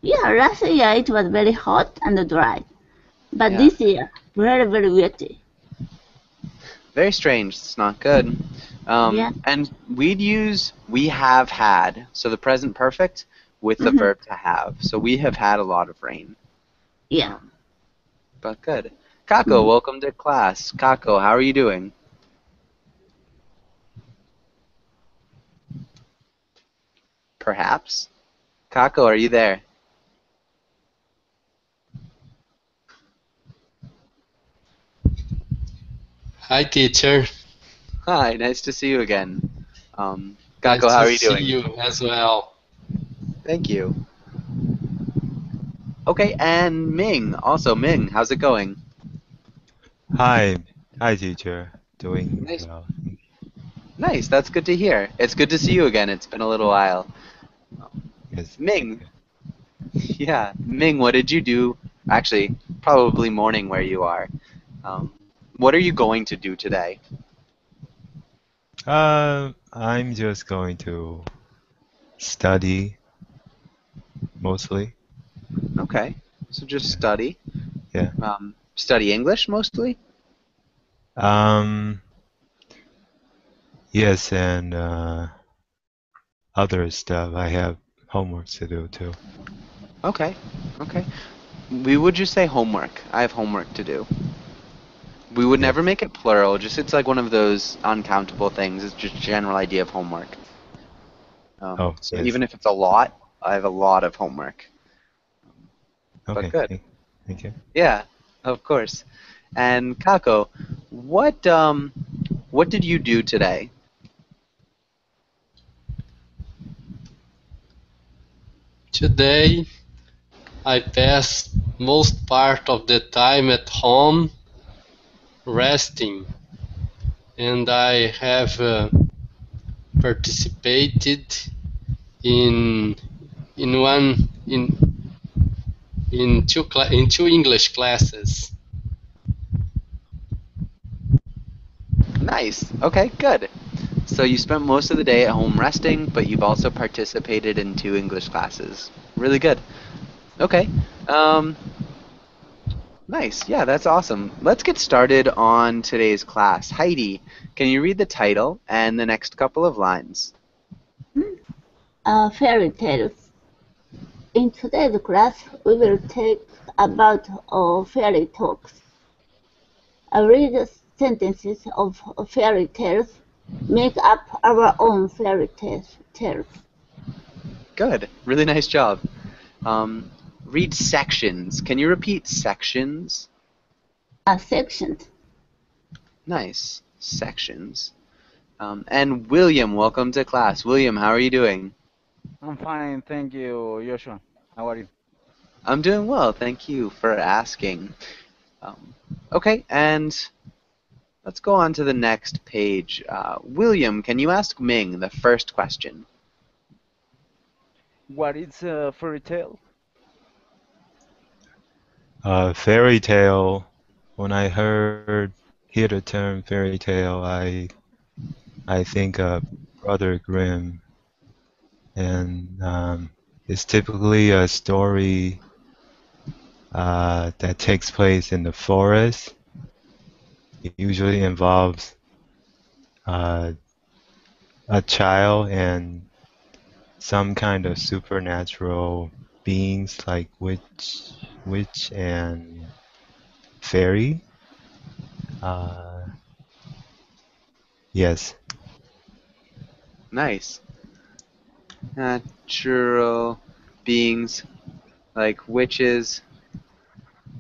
Yeah, last year it was very hot and dry, but Yeah. this year very, very wetty. Very strange. It's not good. Yeah. And we'd use we have had, so the present perfect with the verb to have. So we have had a lot of rain. Yeah. Um, but good. Kako, Mhm. welcome to class. Kako, how are you doing? Perhaps. Kako, are you there? Hi, teacher. Hi, nice to see you again. Nice Kako, how to are you see doing? you as well. Thank you. Okay, and Ming. Also, Ming, how's it going? Hi, hi, teacher. Doing Nice. well. Nice, that's good to hear. It's good to see you again. It's been a little while. Yes, thank Ming, you. yeah, Ming, what did you do? Actually, probably morning where you are. Um, what are you going to do today? I'm just going to study mostly. Okay, so just Yeah, study. yeah. Study English mostly? Um, yes, and other stuff. I have homework to do too. Okay, okay. We would just say homework. I have homework to do. We would Yes. never make it plural, just it's like one of those uncountable things. It's just a general idea of homework. Oh, So yes. even if it's a lot, I have a lot of homework. But Okay. good. Thank you. Yeah, of course. And Kako, what did you do today? Today, I pass most part of the time at home resting, and I have participated in in one in two English classes. Nice. Okay, good. So you spent most of the day at home resting, but you've also participated in 2 English classes. Really good. Okay. Um, nice. Yeah, that's awesome. Let's get started on today's class. Heidi, can you read the title and the next couple of lines? Fairy tales. In today's class, we will take about fairy talks. I read sentences of fairy tales, make up our own fairy tales. Good. Really nice job. Read sections. Can you repeat sections? Sections. Nice. Sections. And William, welcome to class. William, how are you doing? I'm fine, thank you, Joshua. How are you? I'm doing well. Thank you for asking. Um, okay, and let's go on to the next page. William, can you ask Ming the first question? What is a fairy tale? Fairy tale. When I hear the term fairy tale, I think of Brother Grimm, and it's typically a story that takes place in the forest. It usually involves uh, a child and some kind of supernatural beings like witch and fairy. Uh, yes. Nice. Natural beings like witches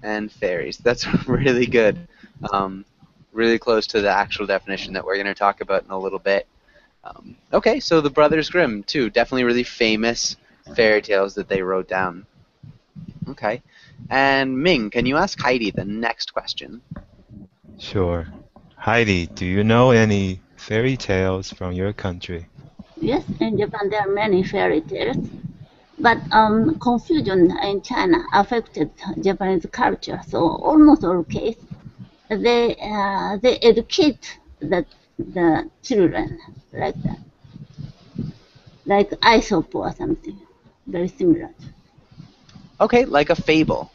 and fairies. That's really good. Um, really close to the actual definition that we're going to talk about in a little bit. Okay, so the Brothers Grimm, too. Definitely really famous fairy tales that they wrote down. Okay. And Ming, can you ask Heidi the next question? Sure. Heidi, do you know any fairy tales from your country? Yes, in Japan there are many fairy tales, but confusion in China affected Japanese culture. So almost all cases they educate the children like that, like Aesop or something, very similar. Okay, like a fable.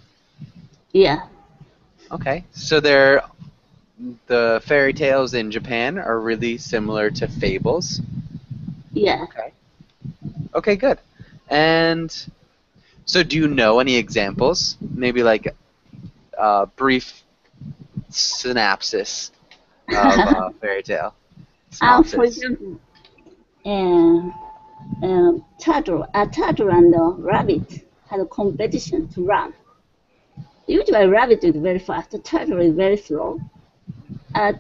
Yeah. Okay, so the fairy tales in Japan are really similar to fables. Yeah. Okay. Okay, good. And so do you know any examples? Maybe like a brief synopsis of a fairy tale. For Synopsis. example, a turtle and a rabbit had a competition to run. Usually, rabbit is very fast. The turtle is very slow. A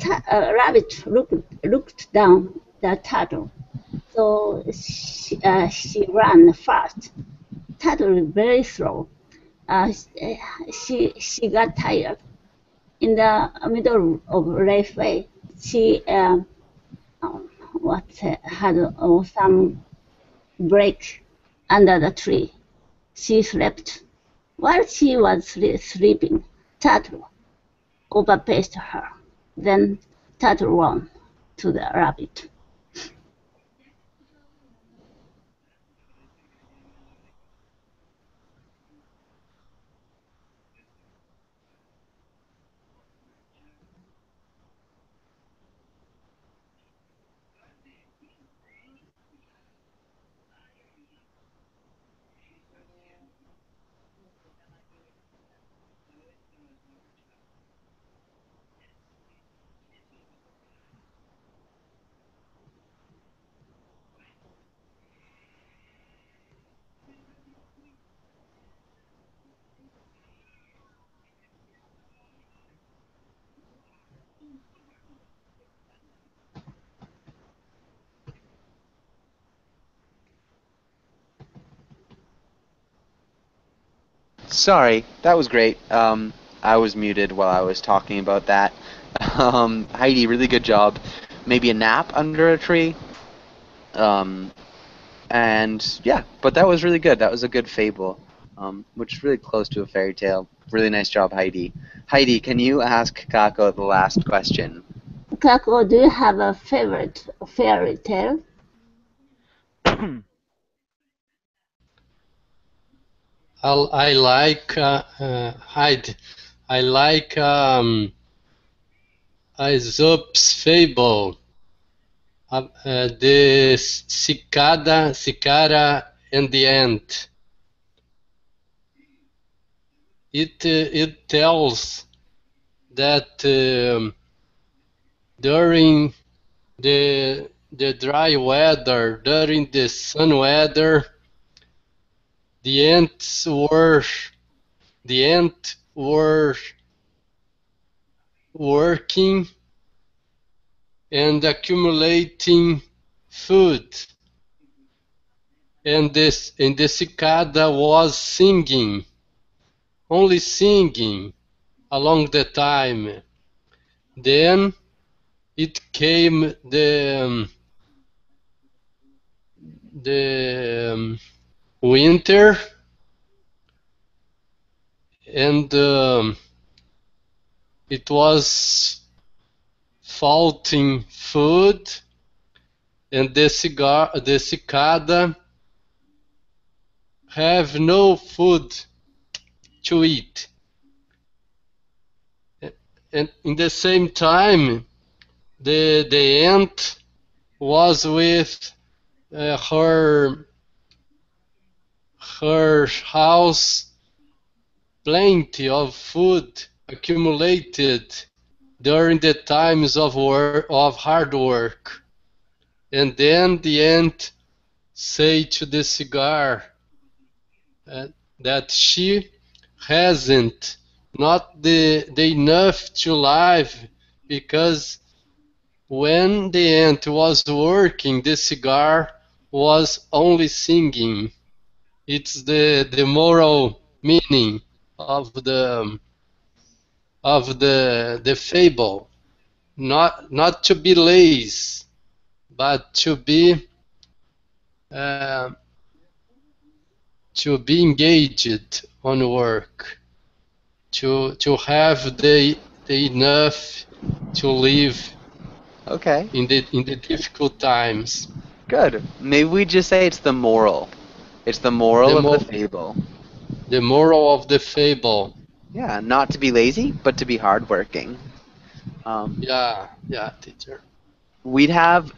rabbit looked down the turtle, so she ran fast. Turtle is very slow. She got tired. In the middle of railway, she had some break under the tree. She slept. While she was sleeping, Turtle overpaced her. Then Turtle ran to the rabbit. Sorry, that was great. I was muted while I was talking about that. Heidi, really good job. Maybe a nap under a tree. And yeah, but that was really good. That was a good fable, which is really close to a fairy tale. Really nice job, Heidi. Heidi, can you ask Kako the last question? Kako, do you have a favorite fairy tale? I like Hyde. I like Aesop's fable. The cicada, and the ant. It tells that during the dry weather, during the sun weather, the ants were working and accumulating food, and the cicada was singing, only singing along the time. Then it came the winter, and it was faulting food, and the cicada have no food to eat. And in the same time, the ant was with her house, plenty of food accumulated during the times of hard work. And then the ant say to the cigar that she hasn't not the enough to live, because when the ant was working, the cigar was only singing. It's the moral meaning of the fable, not to be lazy, but uh, to be engaged on work, to have the enough to live Okay, in the difficult times. good. Maybe we just say it's the moral. It's the moral The of the mo fable. The moral of the fable. Yeah, not to be lazy, but to be hardworking. Yeah, teacher. We'd have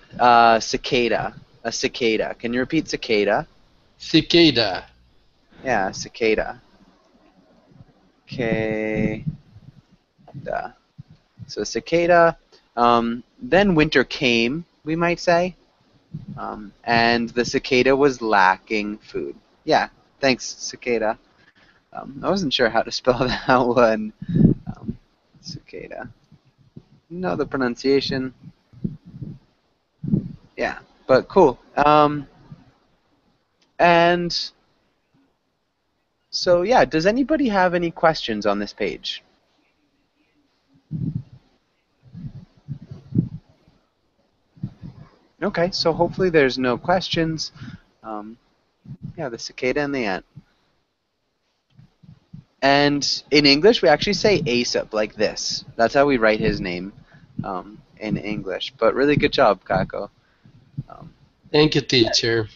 cicada. A cicada. Can you repeat cicada? Cicada. Yeah, cicada. Okay. So cicada. Then winter came, we might say. And the cicada was lacking food. Yeah, thanks, cicada. I wasn't sure how to spell that one. Cicada. No, the pronunciation. Yeah, but cool. And so, yeah, does anybody have any questions on this page? Okay, so hopefully there's no questions. Yeah, the cicada and the ant. And in English, we actually say Aesop like this. That's how we write his name in English. But really good job, Kako. Thank you, teacher.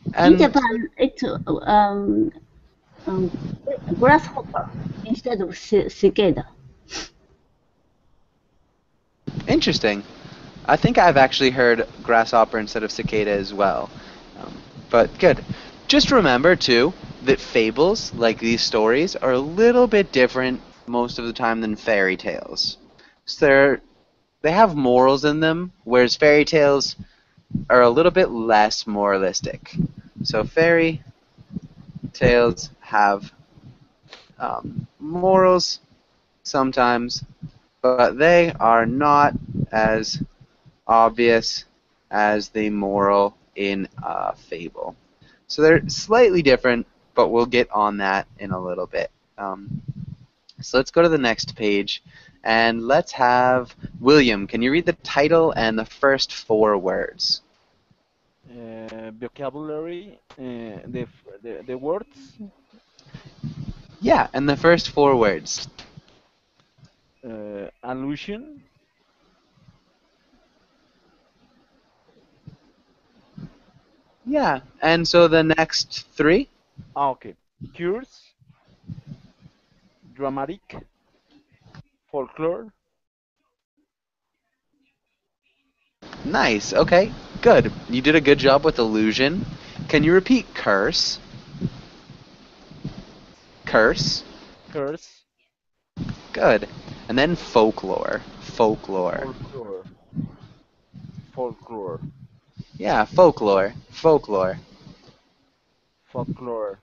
In And Japan, it's grasshopper instead of cicada. interesting. I think I've actually heard grasshopper instead of cicada as well. But good. Just remember, too, that fables, like these stories, are a little bit different most of the time than fairy tales. So they have morals in them, whereas fairy tales are a little bit less moralistic. So fairy tales have morals sometimes, but they are not as obvious as the moral in a fable. So they're slightly different, but we'll get on that in a little bit. So let's go to the next page, and let's have William. Can you read the title and the first 4 words? Vocabulary, the words, Yeah, and the first 4 words. allusion, Yeah, and so the next 3? okay, cures, dramatic, folklore, Nice, okay, good. You did a good job with illusion. Can you repeat curse? Curse. curse, Good. And then folklore. Folklore. folklore, folklore, Yeah, folklore. Folklore. folklore.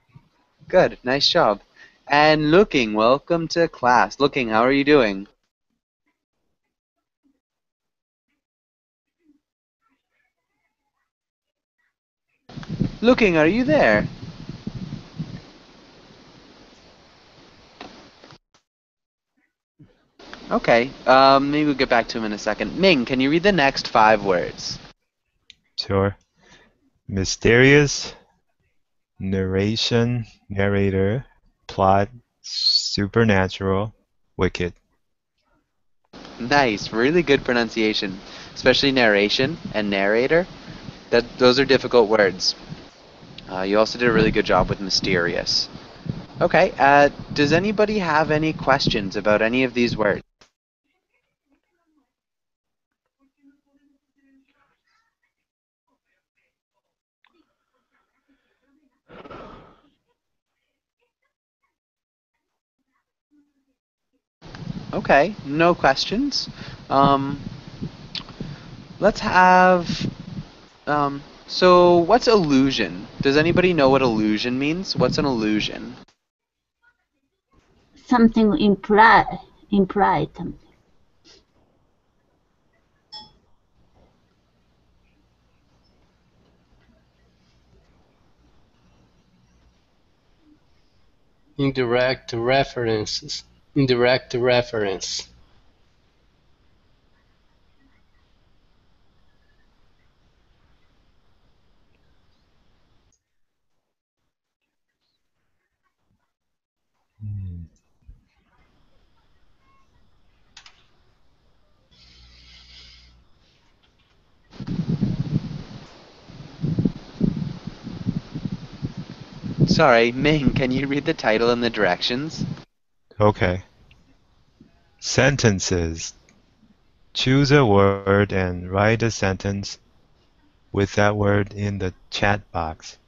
Good. Nice job. And looking, welcome to class. Looking, how are you doing? Looking, are you there? Okay. Maybe we'll get back to him in a second. Ming, can you read the next 5 words? Sure. Mysterious, narration, narrator, plot, supernatural, wicked. Nice. Really good pronunciation. Especially narration and narrator. Those are difficult words. You also did a really good job with mysterious. Okay. Does anybody have any questions about any of these words? Okay. No questions. Um, let's have. So what's illusion? Does anybody know what illusion means? What's an illusion? Something implied. Indirect references. Indirect reference. Hmm. sorry, Ming, can you read the title and the directions? Okay. Sentences. Choose a word and write a sentence with that word in the chat box.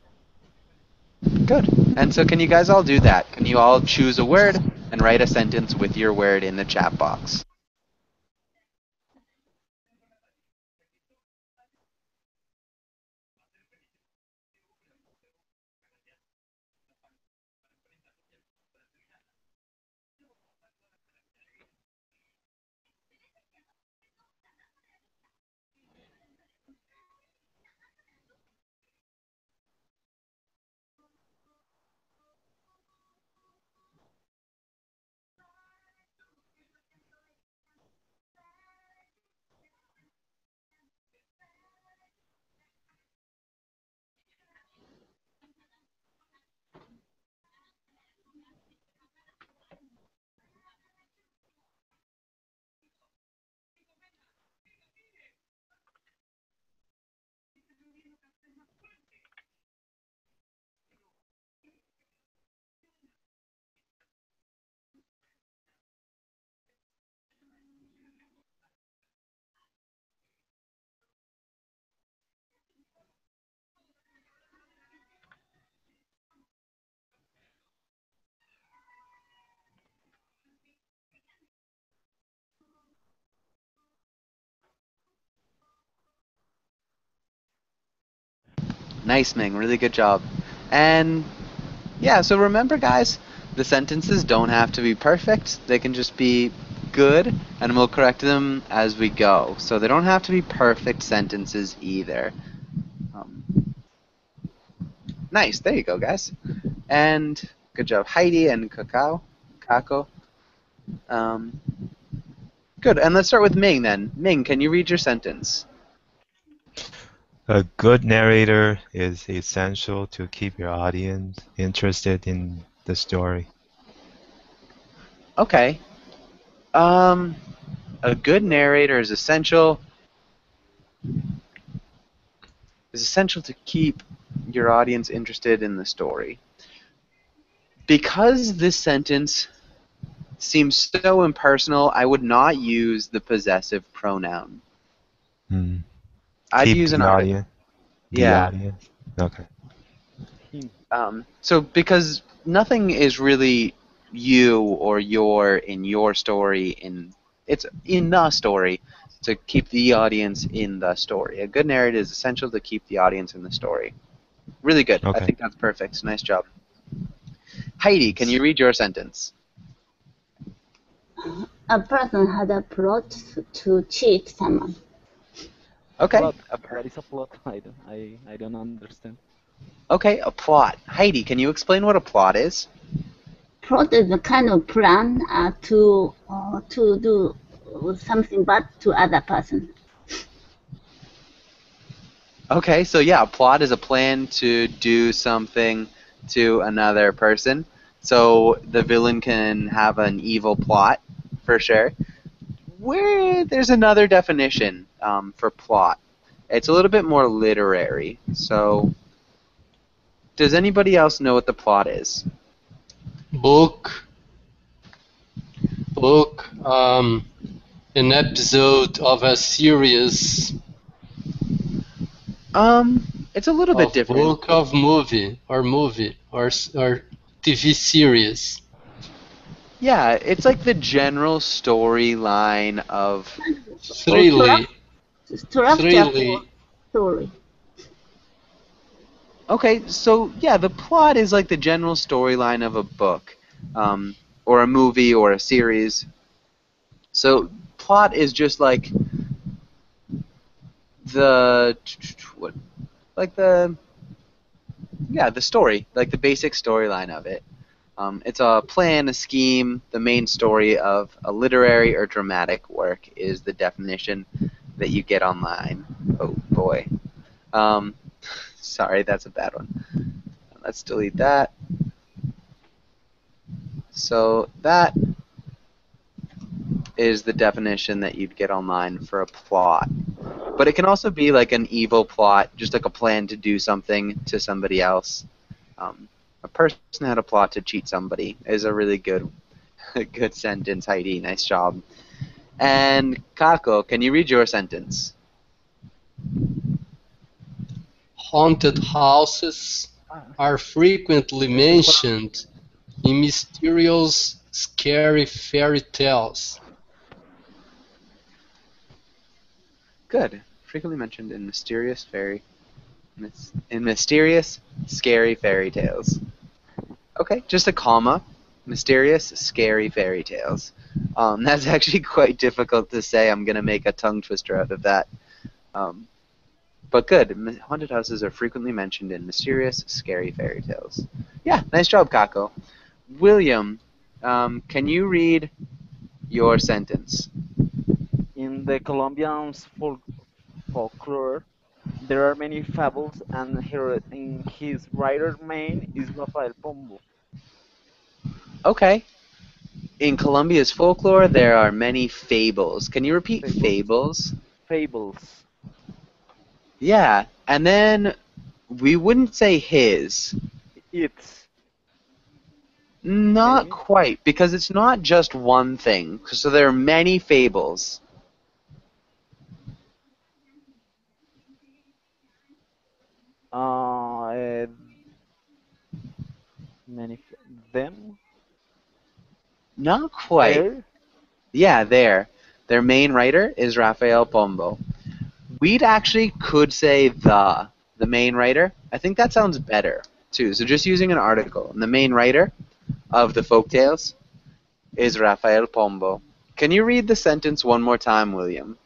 Good. And so can you guys all do that? Can you all choose a word and write a sentence with your word in the chat box? Nice, Ming. Really good job. And yeah, so remember, guys, the sentences don't have to be perfect. They can just be good, and we'll correct them as we go. So they don't have to be perfect sentences either. Nice. There you go, guys. And good job, Heidi and Kako. Um, good. And let's start with Ming then. Ming, can you read your sentence? A good narrator is essential to keep your audience interested in the story. Okay. A good narrator is essential to keep your audience interested in the story. Because this sentence seems so impersonal, I would not use the possessive pronoun. I'd Keep use an the article. audience. Yeah. Audience. Okay. So because nothing is really you or your in your story, it's in the story to keep the audience in the story. A good narrative is essential to keep the audience in the story. Really good. I Okay. think that's perfect. Nice job. Heidi, can you read your sentence? A person had a plot to cheat someone. Okay. Plot. What is a plot? I don't understand. Okay, a plot. Heidi, can you explain what a plot is? Plot is a kind of plan to do something bad to other person. Okay, so yeah, a plot is a plan to do something to another person. So the villain can have an evil plot, for sure. There's another definition for plot. It's a little bit more literary. So, does anybody else know what the plot is? Book, an episode of a series, It's a little bit of different. book of movie or TV series. Yeah, it's like the general storyline of. Thriller. Structure for story. Okay, so yeah, the plot is like the general storyline of a book, or a movie, or a series. So plot is just like the the story, like the basic storyline of it. It's a plan, a scheme. The main story of a literary or dramatic work is the definition that you get online. Oh boy. Sorry, that's a bad one. Let's delete that. So that is the definition that you'd get online for a plot. But it can also be like an evil plot, just like a plan to do something to somebody else. A person had a plot to cheat somebody is a really good good sentence, Heidi. Nice job. And Kako, can you read your sentence? Haunted houses are frequently mentioned in mysterious, scary fairy tales. Good. Frequently mentioned in mysterious, scary fairy tales. Okay, just a comma. Mysterious, scary fairy tales. That's actually quite difficult to say. I'm gonna make a tongue twister out of that. But good. Haunted houses are frequently mentioned in mysterious, scary fairy tales. Yeah, nice job, Kako. William, can you read your sentence? In the Colombian folklore, there are many fables, and in his writer main is Rafael Pombo. Okay. In Colombia's folklore, there are many fables. Can you repeat fables? Fables. Yeah, and then we wouldn't say his. It's Not maybe quite, because it's not just one thing. So there are many fables. uh, many them Not quite. there. Yeah, there. Their main writer is Rafael Pombo. We'd actually could say the main writer. I think that sounds better too. So just using an article. And the main writer of the folktales is Rafael Pombo. Can you read the sentence one more time, William?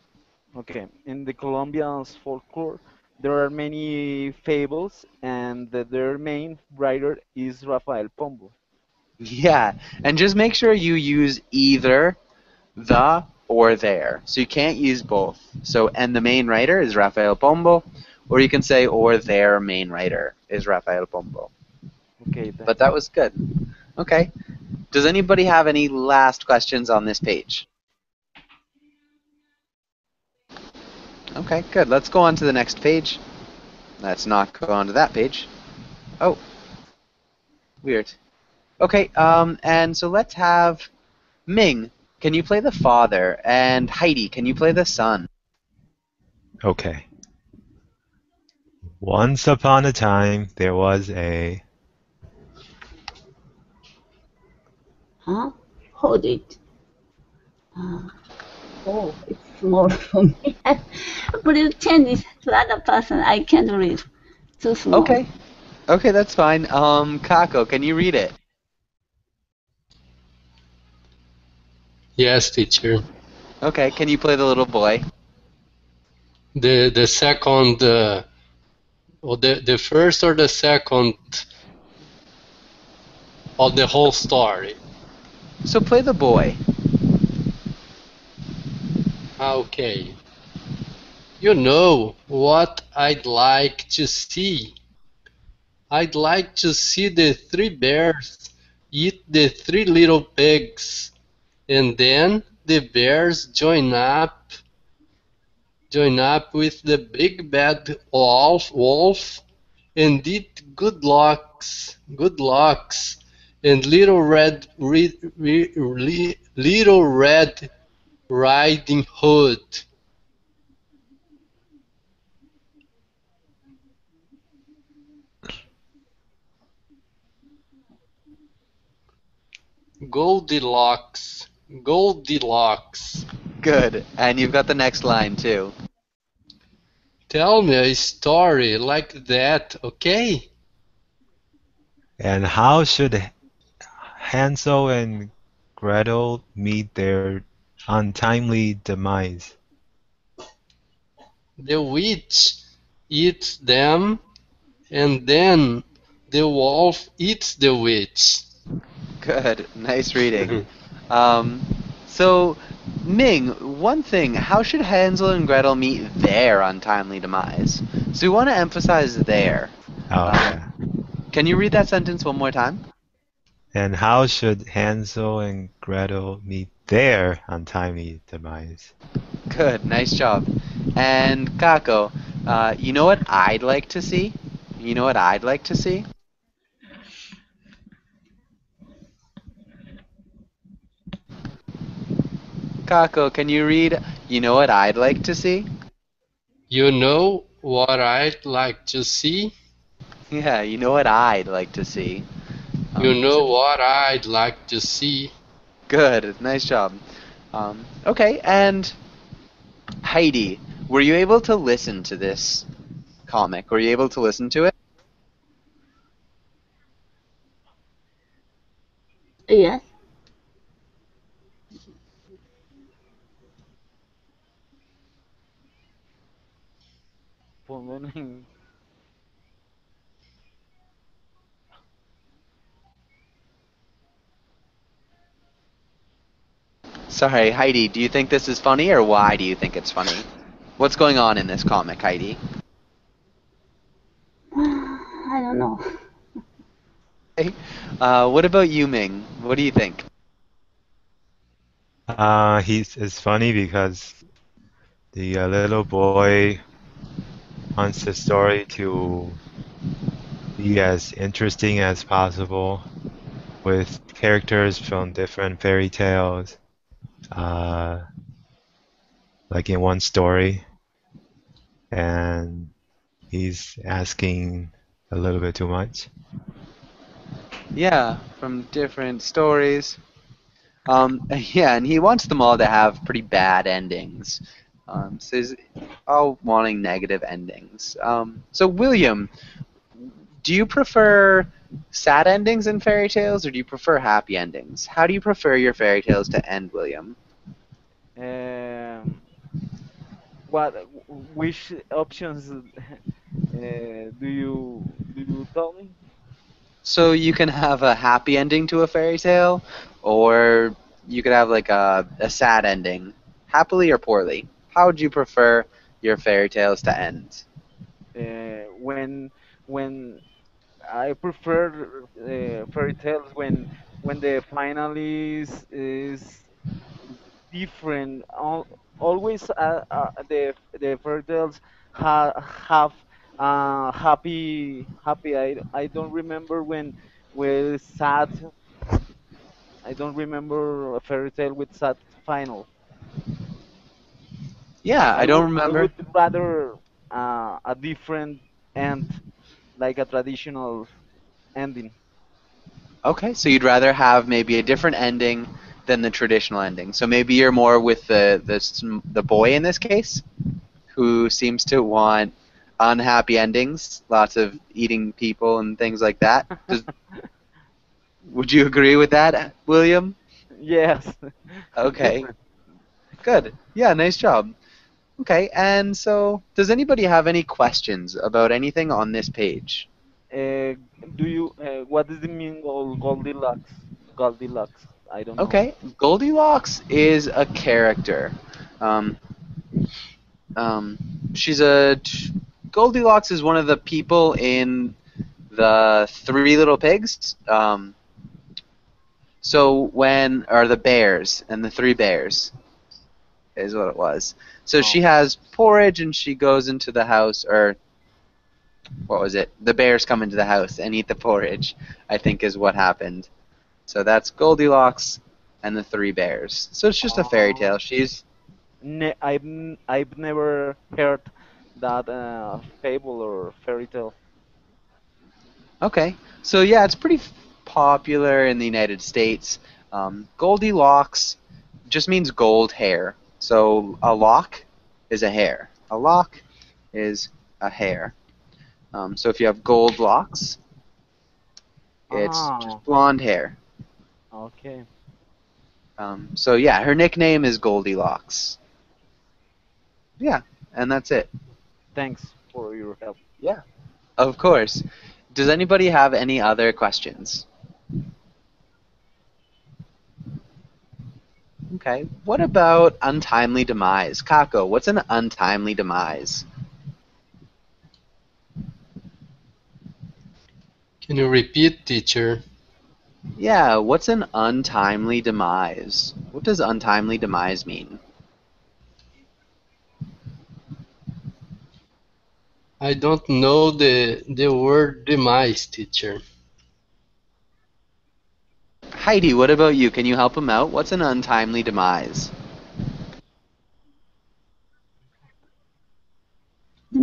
Okay, in the Colombian folklore, there are many fables, and their main writer is Rafael Pombo. Yeah, and just make sure you use either the or their. So you can't use both. So, and the main writer is Rafael Pombo, or you can say, or their main writer is Rafael Pombo. Okay, But that was good. Okay. Does anybody have any last questions on this page? Okay, good. Let's go on to the next page. Let's not go on to that page. Oh. Weird. Okay, and so let's have Ming, can you play the father? And Heidi, can you play the son? Okay. Once upon a time, there was a... Huh? Hold it. Oh, it's small for me. Please change it to other person. I can't read. Too small. Okay. Okay, that's fine. Kako, can you read it? Yes, teacher. Okay, can you play the little boy? The second, or the first or the second of the whole story. So play the boy. Okay. You know what I'd like to see? I'd like to see the 3 bears eat the 3 little pigs, and then the bears join up with the big bad wolf and eat good locks, and little red Riding Hood. Goldilocks. Good. And you've got the next line too. Tell me a story like that, okay? And how should Hansel and Gretel meet their untimely demise? The witch eats them, and then the wolf eats the witch. Good. Nice reading. So, Ming, one thing, how should Hansel and Gretel meet their untimely demise? So we want to emphasize their. Oh, yeah. Can you read that sentence one more time? And how should Hansel and Gretel meet their untimely demise? Good, nice job. And Kako, you know what I'd like to see? You know what I'd like to see? Kako, can you read, you know what I'd like to see? You know what I'd like to see? Yeah, you know what I'd like to see. You know what I'd like to see? Good, nice job. Okay, and Heidi, were you able to listen to this comic? Were you able to listen to it? Yes. Ponlo en- Sorry, Heidi, do you think this is funny, or why do you think it's funny? What's going on in this comic, Heidi? I don't know. Okay. What about you, Ming? What do you think? It's funny because the little boy wants the story to be as interesting as possible with characters from different fairy tales, uh, like in one story, and he's asking a little bit too much. Yeah, from different stories. Yeah, and he wants them all to have pretty bad endings. So he's all wanting negative endings. So William, do you prefer sad endings in fairy tales, or do you prefer happy endings? How do you prefer your fairy tales to end, William? Um, what, which options do you tell me? So you can have a happy ending to a fairy tale, or you could have like a sad ending, happily or poorly. How would you prefer your fairy tales to end? When I prefer fairy tales when the final is different. Always the fairy tales have happy. I don't remember when sad. I don't remember a fairy tale with sad final. Yeah, I I don't would I remember. would rather a different end, like a traditional ending. Okay, so you'd rather have maybe a different ending than the traditional ending. So maybe you're more with the boy in this case, who seems to want unhappy endings, lots of eating people and things like that. Would you agree with that, William? Yes, Okay, different. good. Yeah, nice job. Okay, and so does anybody have any questions about anything on this page? Uh, what does it mean Goldilocks? Goldilocks. I don't know. Okay, Goldilocks is a character. Um, um, she's a Goldilocks is one of the people in the Three Little Pigs. So when or the bears and the three bears is what it was. So Oh. she has porridge and she goes into the house, or what was it? The bears come into the house and eat the porridge, I think is what happened. So that's Goldilocks and the Three Bears. So it's just a fairy Oh. tale. She's I've never heard that fable or fairy tale. okay. So yeah, it's pretty popular in the United States. Goldilocks just means gold hair. So a lock is a hair. A lock is a hair. So if you have gold locks, it's Ah, just blonde hair. okay. So yeah, her nickname is Goldilocks. Yeah, and that's it. Thanks for your help. Yeah, of course. Does anybody have any other questions? Okay. What about untimely demise? Kako, what's an untimely demise? Can you repeat, teacher? Yeah, what's an untimely demise? What does untimely demise mean? I don't know the word demise, teacher. Heidi, what about you? Can you help him out? What's an untimely demise?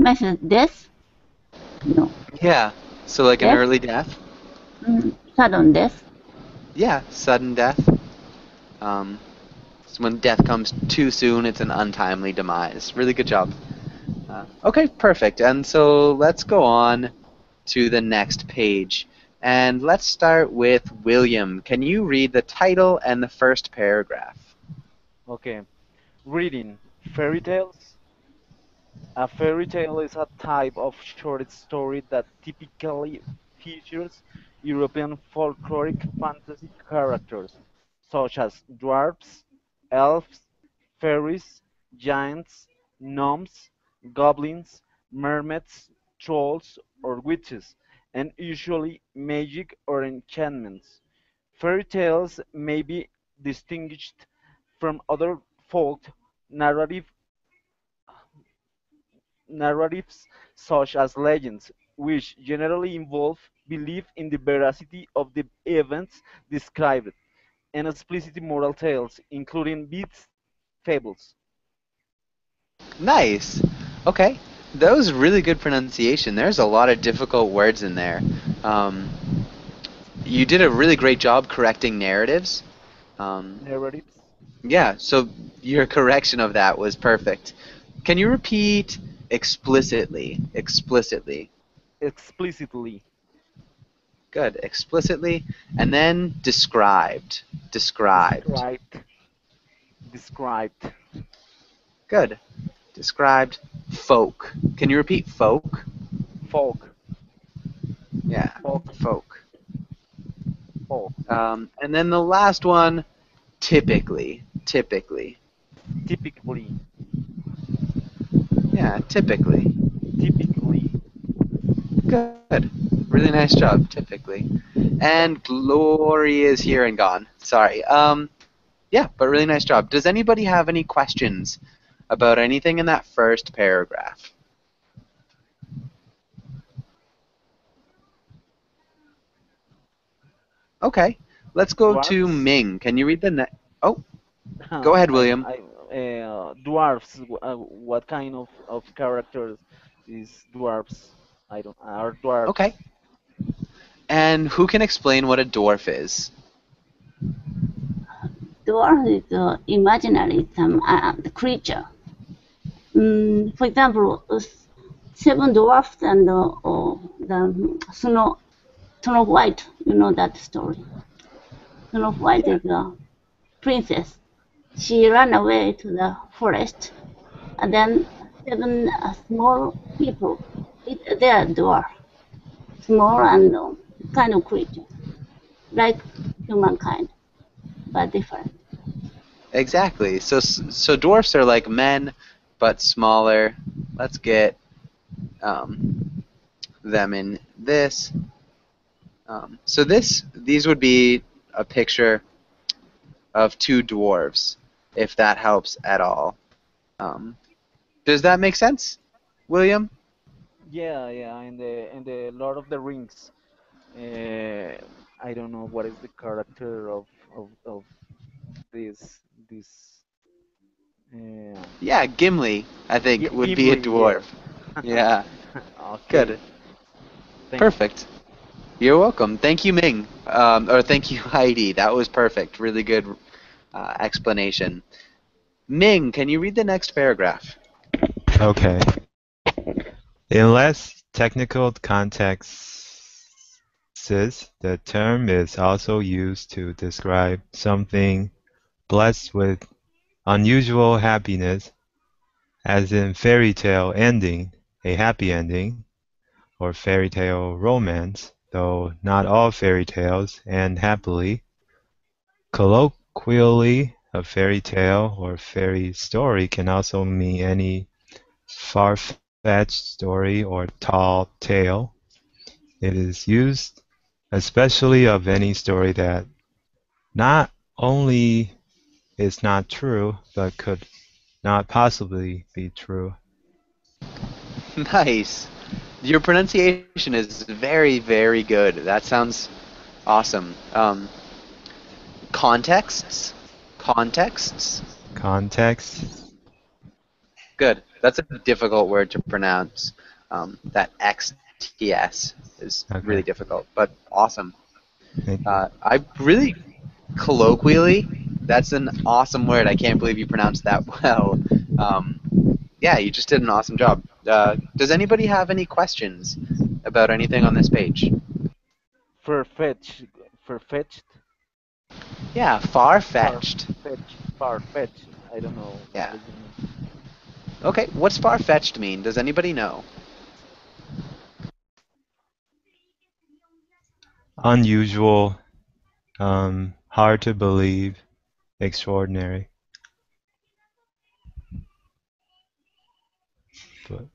method death? No. Yeah. So like an Death? early death? Sudden death? Yeah, sudden death. So when death comes too soon, it's an untimely demise. Really good job. Okay, perfect. And so let's go on to the next page. And let's start with William. Can you read the title and the first paragraph? Okay. Reading fairy tales. A fairy tale is a type of short story that typically features European folkloric fantasy characters, such as dwarfs, elves, fairies, giants, gnomes, goblins, mermaids, trolls, or witches, and usually magic or enchantments. Fairy tales may be distinguished from other folk narrative narratives such as legends, which generally involve belief in the veracity of the events described, and explicit moral tales, including myths, fables. Nice. Okay. That was really good pronunciation. There's a lot of difficult words in there. Um, you did a really great job correcting narratives. Um, Narratives yeah, so your correction of that was perfect. Can you repeat explicitly? Explicitly. explicitly Good. Explicitly. And then described. Described. described, described, Good. Described. Folk. Can you repeat folk? folk, Yeah. folk, Folk. folk, And then the last one, typically. Typically. typically, Yeah, typically. typically. Good. Really nice job, typically. And Glory is here and gone. Sorry. Yeah, but really nice job. Does anybody have any questions about anything in that first paragraph? Okay. Let's go to Dwarfs. Ming. Can you read the next? Oh, go ahead, William. Dwarfs. What kind of characters is dwarfs? I don't. Are Okay. dwarfs And who can explain what a dwarf is? Dwarf is imaginary the creature. For example, seven dwarfs and the Snow White. You know that story. Snow White Yeah. is a princess. She ran away to the forest, and then seven small people. They are dwarf, small and kind of creature, like humankind, but different. Exactly. So dwarfs are like men, but smaller. Let's get them in this. So these would be a picture of two dwarves, if that helps at all. Um, does that make sense, William? Yeah, yeah. In the Lord of the Rings, uh, I don't know what is the character of this. Uh, Yeah, Gimli, I think, would be a Gimli. dwarf. Yes. Yeah, Okay. good. Thank you. Perfect. You're welcome. Thank you, Ming. Or thank you, Heidi. That was perfect. Really good explanation. Ming, can you read the next paragraph? Okay. In less technical contexts, the term is also used to describe something blessed with unusual happiness, as in fairy tale ending, a happy ending, or fairy tale romance, though not all fairy tales end happily. Colloquially, a fairy tale or fairy story can also mean any far-fetched story or tall tale. It is used especially of any story that not only is not true, but could not possibly be true. Nice. Your pronunciation is very, very good. That sounds awesome. Contexts? Contexts? Context. Good. That's a difficult word to pronounce. That XTS is really Okay. difficult, but awesome. Thank you. I really, colloquially, that's an awesome word. I can't believe you pronounced that well. Yeah, you just did an awesome job. Does anybody have any questions about anything on this page? Far-fetched, far-fetched, Yeah, far-fetched. far-fetched. I don't know what Yeah. does it mean. Okay, what's far-fetched mean? Does anybody know? Unusual, hard to believe, extraordinary. But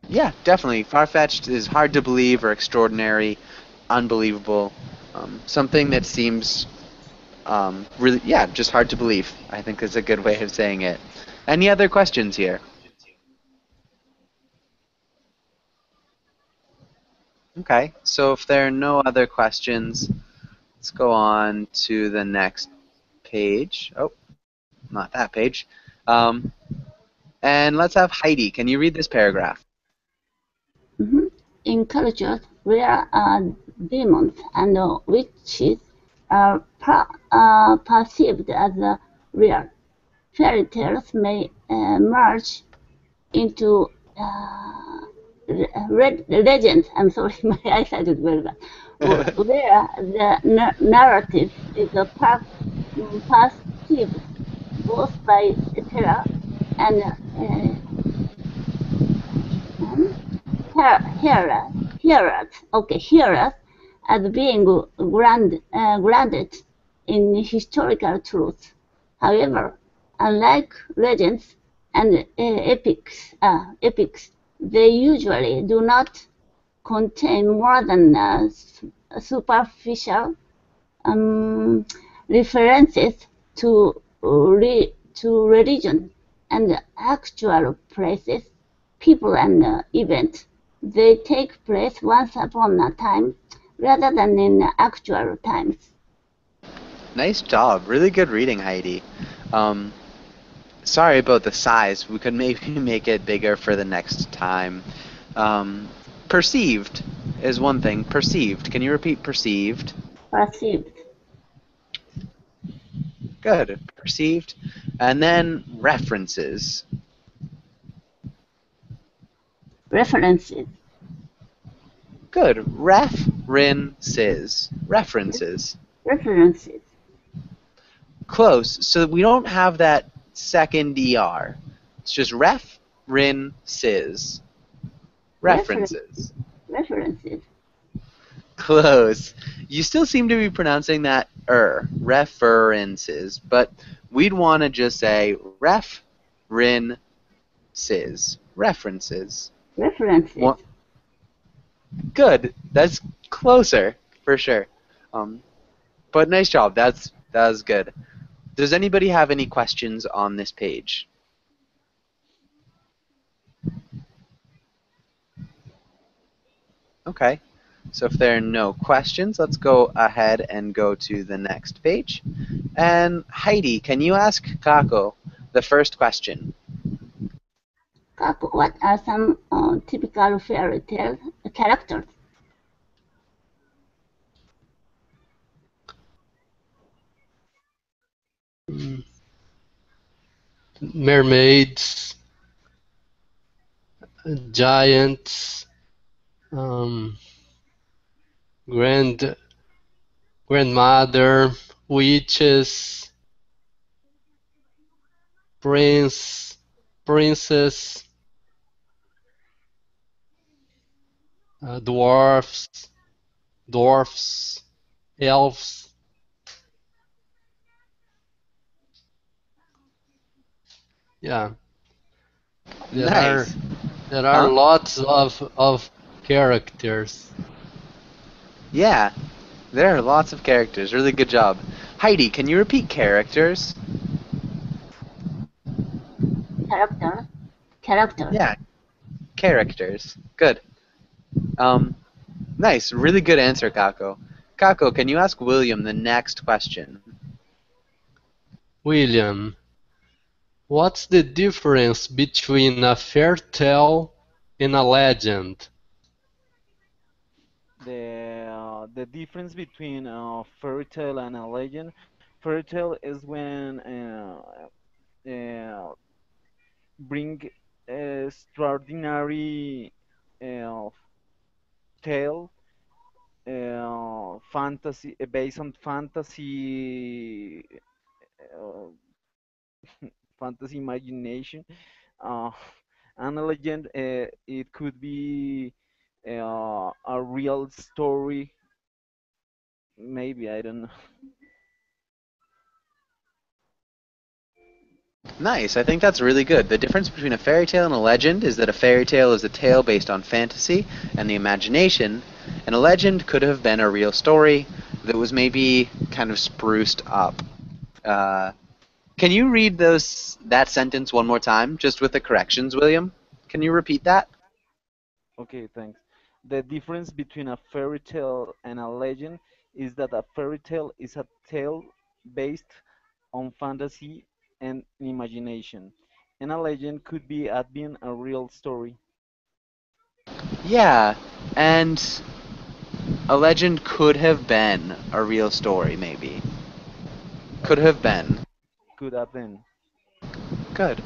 Yeah, definitely. Far-fetched is hard to believe or extraordinary, unbelievable. Something that seems really, yeah, just hard to believe. I think is a good way of saying it. Any other questions here? Okay, so if there are no other questions, let's go on to the next page. Oh, not that page. And let's have Heidi. Can you read this paragraph? Mhm. In cultures where demons and witches are perceived as real, fairy tales may merge into legends. I'm sorry, my eyesight is very bad. Where the narrative is perceived both by terror and hearers as being grounded in historical truth. However, unlike legends and epics, they usually do not contain more than superficial um, references to religion and actual places, people, and events. They take place once upon a time rather than in actual times. Nice job. Really good reading, Heidi. Um, Sorry about the size. We could maybe make it bigger for the next time. Um, Perceived is one thing. Perceived. Can you repeat perceived? Perceived. Good. Perceived. And then references. References. Good. References. References. References. Close. So we don't have that second ER. It's just references. References. References. Close. You still seem to be pronouncing that references, but we'd want to just say references. References. References. Good. That's closer for sure. But nice job. That was good. Does anybody have any questions on this page? Okay. So if there are no questions, let's go ahead and go to the next page. And Heidi, can you ask Kako the first question? Kako, what are some typical fairy tale characters? Mermaids, giants, um, grandmother, witches, princess, dwarfs, elves. Yeah, there are Nice. there are Huh? lots of characters. Yeah. There are lots of characters. Really good job. Heidi, can you repeat characters? Characters. Yeah, characters. Good. Nice. Really good answer, Kako. Kako, can you ask William the next question? William, What's the difference between a fairy tale and a legend? The difference between a fairy tale and a legend. Fairy tale is when bring extraordinary uh, tale, fantasy based on uh, fantasy imagination. Uh, and a legend, it could be a real story. Maybe I don't know. Nice. I think that's really good. The difference between a fairy tale and a legend is that a fairy tale is a tale based on fantasy and the imagination, and a legend could have been a real story that was maybe kind of spruced up. Uh, can you read that sentence one more time, just with the corrections, William? Can you repeat that? Okay, thanks. The difference between a fairy tale and a legend is that a fairy tale is a tale based on fantasy and imagination, and a legend could be being a real story. Yeah, and a legend could have been a real story, maybe. Could have been. Could have been. Good.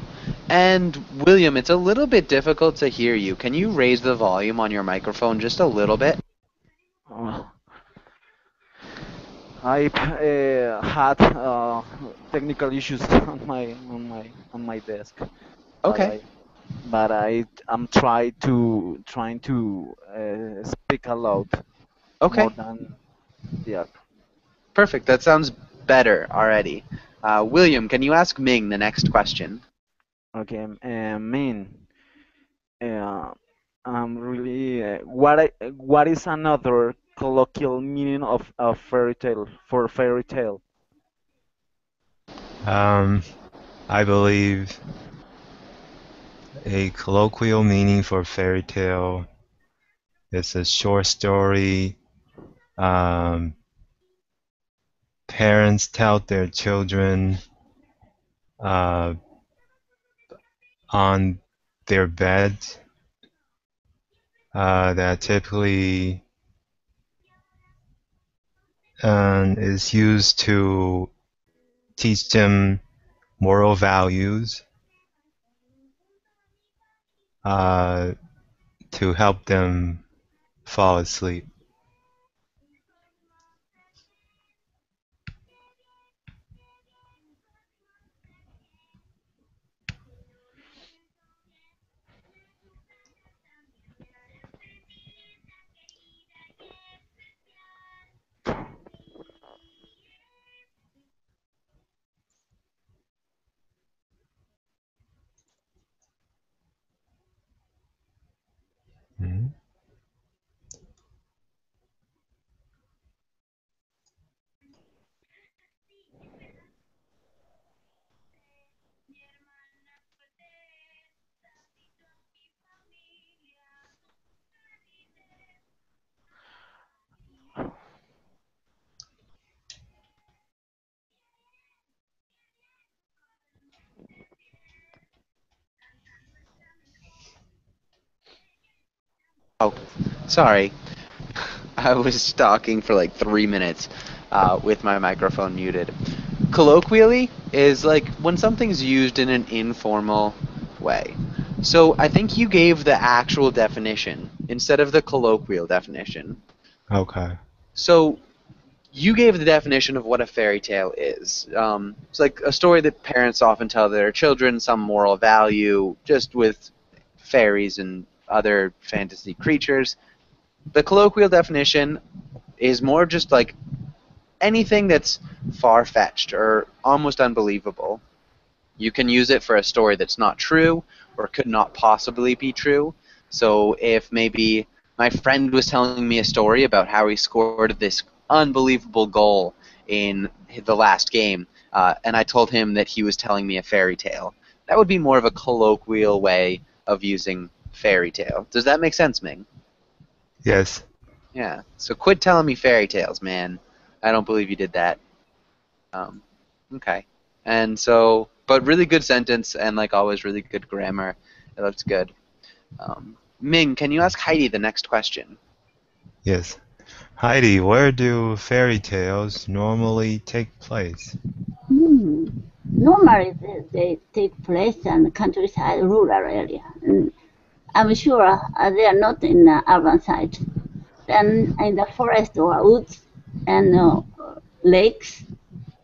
And William, it's a little bit difficult to hear you. Can you raise the volume on your microphone just a little bit? Uh, I had technical issues on my desk, but Okay. I'm trying to speak aloud more Okay. than the other. Perfect. That sounds better already. William, can you ask Ming the next question? Okay, mean, uh, really, what is another colloquial meaning of a fairy tale for fairy tale? I believe a colloquial meaning for fairy tale is a short story. Um, Parents tell their children uh, on their beds that typically is used to teach them moral values, uh, to help them fall asleep. Mhm. Oh, sorry. I was talking for like 3 minutes with my microphone muted. Colloquially is like when something's used in an informal way. So I think you gave the actual definition instead of the colloquial definition. Okay. So you gave the definition of what a fairy tale is. It's like a story that parents often tell their children, some moral value, just with fairies and other fantasy creatures. The colloquial definition is more just like anything that's far-fetched or almost unbelievable. You can use it for a story that's not true or could not possibly be true. So if maybe my friend was telling me a story about how he scored this unbelievable goal in the last game, and I told him that he was telling me a fairy tale, that would be more of a colloquial way of using fairy tale. Does that make sense, Ming? Yes. Yeah. So quit telling me fairy tales, man. I don't believe you did that. Um, okay. And so, But really good sentence, and like always, really good grammar. It looks good. Ming, can you ask Heidi the next question? Yes. Heidi, where do fairy tales normally take place? Normally, they take place in the countryside, rural area. I'm sure they are not in the urban side. Then in the forest or woods and lakes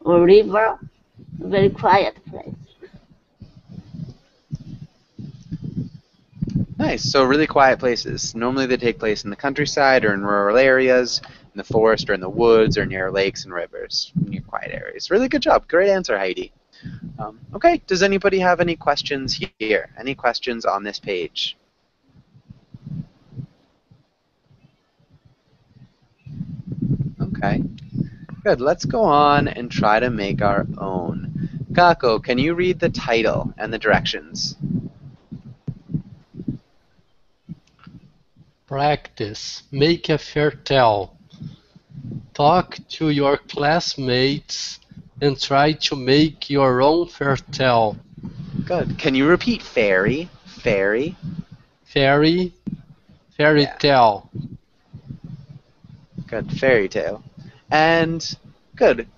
or river, very quiet place. Nice. So really quiet places. Normally they take place in the countryside or in rural areas, in the forest or in the woods or near lakes and rivers, near quiet areas. Really good job. Great answer, Heidi. Okay, does anybody have any questions here? Any questions on this page? Okay, good. Let's go on and try to make our own. Kako, can you read the title and the directions? Practice. Make a fair tale. Talk to your classmates and try to make your own fair tale. Good. Can you repeat fairy? Fairy? Fairy Yeah. tale. Good. Fairy tale. And good.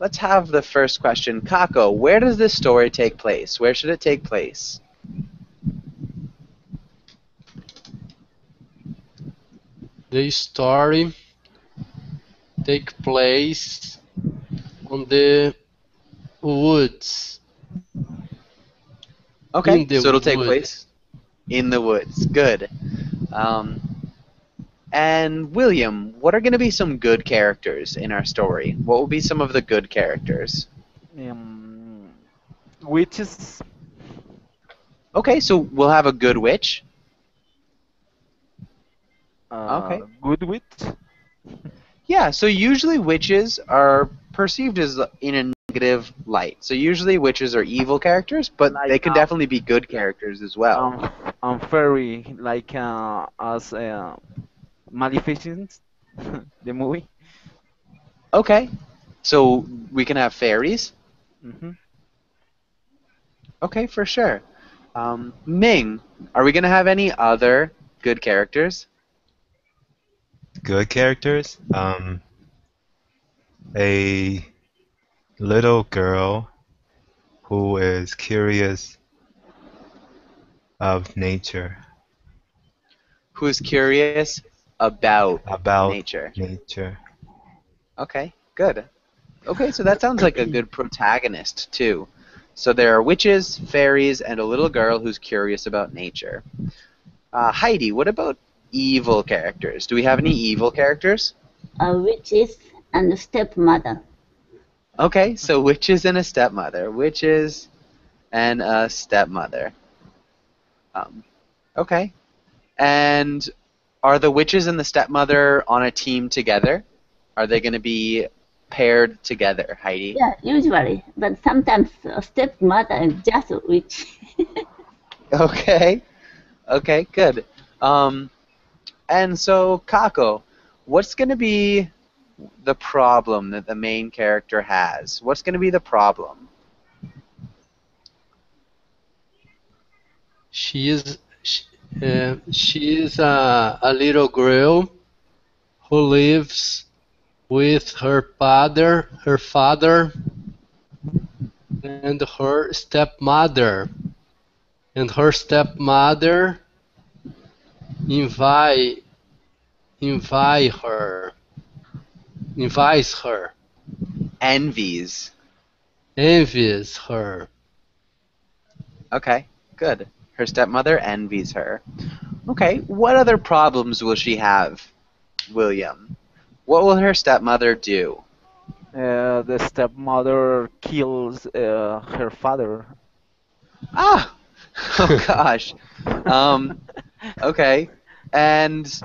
Let's have the first question. Kako, where does this story take place? Where should it take place? The story take place on the woods. Okay, In the so it'll take woods. place in the woods. Good. And William, what are going to be some good characters in our story? What will be some of the good characters? Witches. Okay, so we'll have a good witch. Okay. Good witch. Yeah, so usually witches are perceived as in a negative light. So usually witches are evil characters, but Like, they can definitely be good characters as well. Fairy, like as Maleficent, the movie. Okay, so we can have fairies. Hmm. Okay, for sure. Ming, are we going to have any other good characters? Good characters? A little girl who is curious of nature, Who's curious about about nature? nature. Okay, good. Okay, so that sounds like a good protagonist, too. So there are witches, fairies, and a little girl who's curious about nature. Heidi, what about evil characters? Do we have any evil characters? Witches and stepmother. Okay, so witches and a stepmother. Witches and a stepmother. Okay. And are the witches and the stepmother on a team together? Are they going to be paired together, Heidi? Yeah, usually, but sometimes a stepmother is just a witch. Okay. Okay, good. And so, Kako, what's going to be the problem that the main character has? What's going to be the problem? She is a little girl who lives with her father, and her stepmother. And her stepmother invites her, Envies. envies her. Okay, good. Her stepmother envies her. Okay, what other problems will she have, William? What will her stepmother do? The stepmother kills her father. Ah! Oh gosh. Okay. And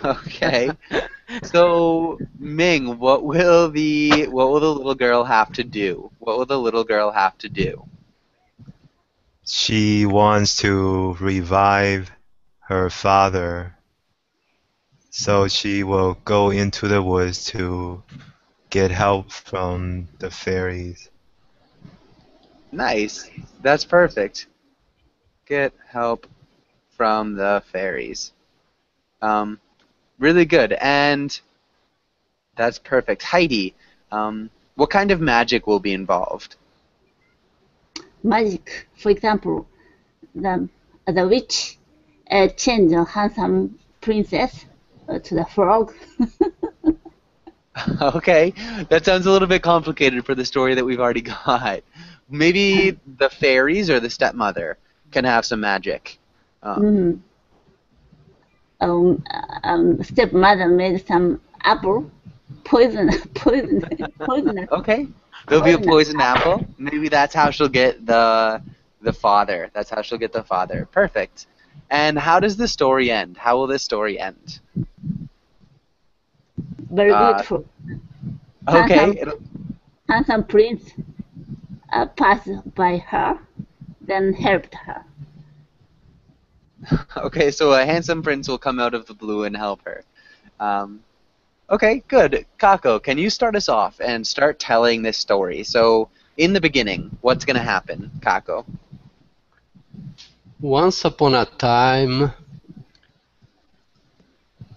okay. So Ming, what will the little girl have to do? What will the little girl have to do? She wants to revive her father, so she will go into the woods to get help from the fairies. Nice. That's perfect. Get help from the fairies. Um, really good. And that's perfect. Heidi, what kind of magic will be involved? Magic, for example, the witch changed a handsome princess to the frog. Okay, that sounds a little bit complicated for the story that we've already got. Maybe the fairies or the stepmother can have some magic. Mm. Stepmother made some apple poison. Okay, there'll be a poisoned apple. Maybe that's how she'll get the father. That's how she'll get the father. Perfect. And how does the story end? How will this story end? Very Uh, beautiful. okay. Handsome prince passed by her, then helped her. Okay, so a handsome prince will come out of the blue and help her. Okay, good. Kako, can you start us off and start telling this story? So, in the beginning, what's going to happen, Kako? Once upon a time,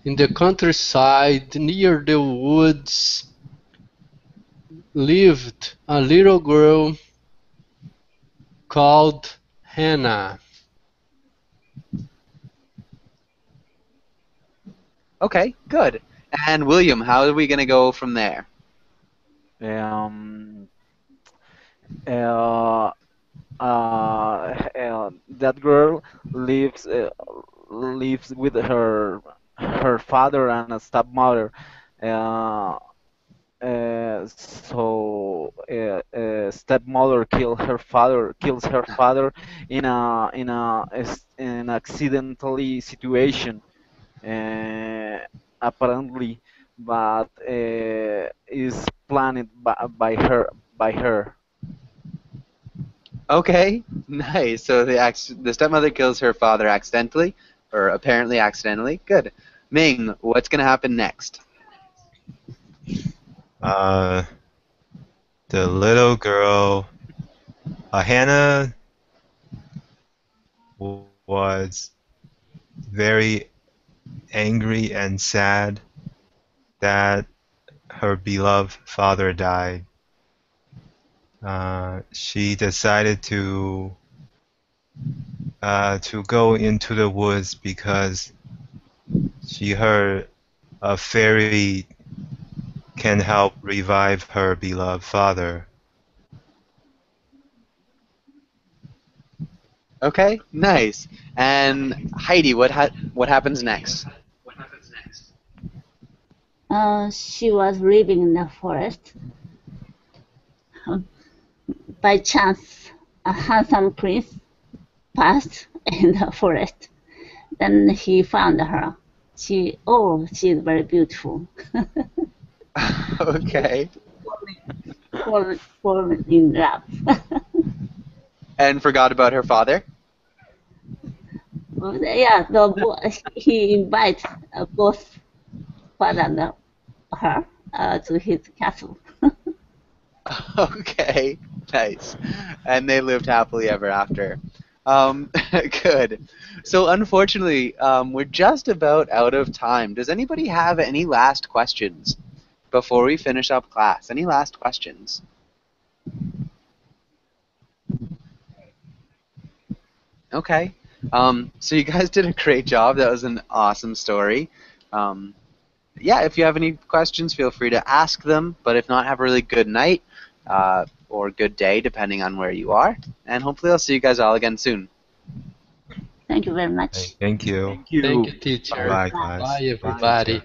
in the countryside near the woods, lived a little girl called Hannah. Okay, good. And William, how are we going to go from there? Um, uh, that girl lives with her father and a stepmother. Uh, Stepmother kills her father in an accidentally situation, uh, apparently, but is planned by her. Okay, nice. So the stepmother kills her father accidentally, or apparently accidentally. Good. Ming, what's going to happen next? The little girl, Hannah, was very angry and sad that her beloved father died. She decided to go into the woods because she heard a fairy can help revive her beloved father. Okay, nice. And Heidi, what happens next? She was living in the forest. By chance, a handsome prince passed in the forest. Then he found her. She's very beautiful. Okay. Fallen in love. And forgot about her father? Yeah, he invited both father and her to his castle. Okay, nice. And they lived happily ever after. Good. So unfortunately, we're just about out of time. Does anybody have any last questions before we finish up class? Any last questions? Okay. So you guys did a great job. That was an awesome story. Um, yeah, if you have any questions, feel free to ask them. But if not, have a really good night or good day, depending on where you are. And hopefully I'll see you guys all again soon. Thank you very much. Thank you. Thank you. Thank you, teacher. Bye, class. Bye, everybody.